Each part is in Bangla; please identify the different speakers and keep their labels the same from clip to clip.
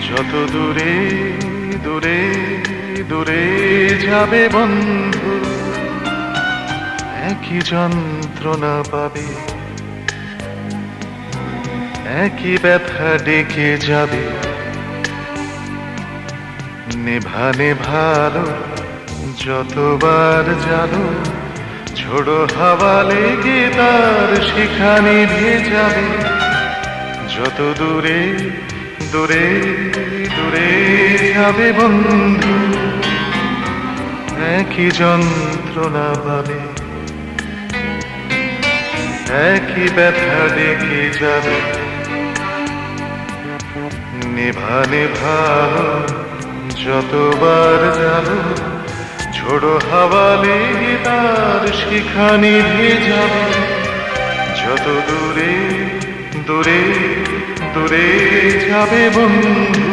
Speaker 1: যত দূরে দূরে দূরে যাবে বন্ধু, একই যন্ত্রণা পাবে, একই ব্যথা ডেকে যাবে। নেভা নেভালো যতবার জানো, ঝোড়ো হাওয়া লেগে তার শিখা নিভে যাবে। যত দূরে দূরে দূরে যাবে বন্ধু, একই যন্ত্রণা পাবে, একই ব্যথা ডেকে যাবে। নেভা নেভালো যতবার জানো, ঝোড়ো হাওয়া লেগে তার শিখা নিভে যাবে। যত দূরে দূরে দূরে যাবে বন্ধু।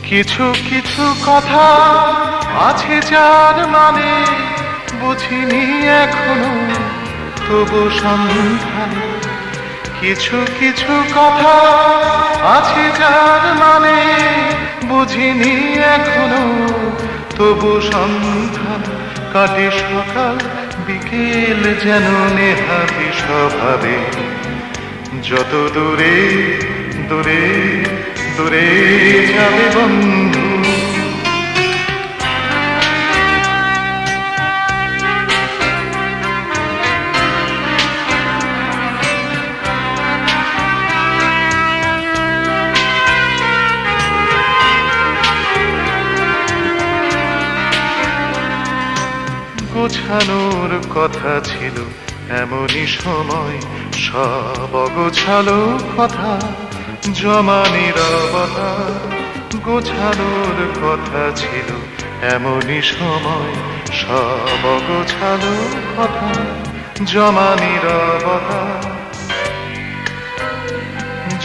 Speaker 1: কিছু কিছু কথা আছে যার মানে বুঝিনি এখনো, তবু সন্ধানে। কিছু কিছু কথা আছে যার মানে বুঝিনি এখনো, তবু সন্ধান। কাটে সকাল বিকেল যেন নেহাতি স্বভাবে। যত দূরে দূরে দূরে যাবে বন্ধু, গোছানোর কথা ছিল এমনই সময়, সব অগোছালো কথা জমা নীরবতা। গোছানোর কথা ছিল এমনই সময়, সব অগোছালো কথা জমা নীরবতা।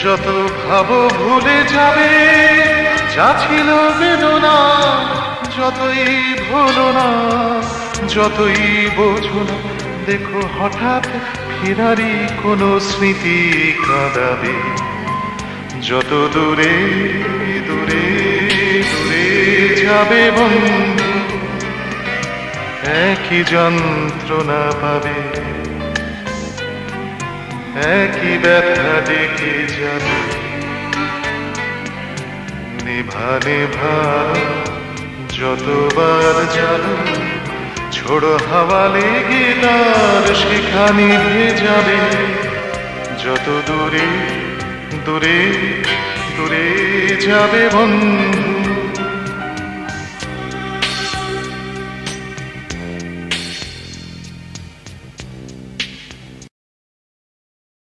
Speaker 1: যত ভাবো ভুলে যাবে যা ছিল বেদনা, যতই ভুলো না যতই বোঝো না, দেখো হঠাৎ ফেরারি কোনো স্মৃতি কাঁদাবে। যত দূরে দূরে দূরে যাবে বন্ধু, একই যন্ত্রণা পাবে, একই ব্যথা ডেকে যাবে। নেভা নেভা যতবার জানো, ঝোড়ো হাওয়া লেগে তার শিখা নিভে যাবে। যত দূরে দূরে দূরে যাবে বন্ধু।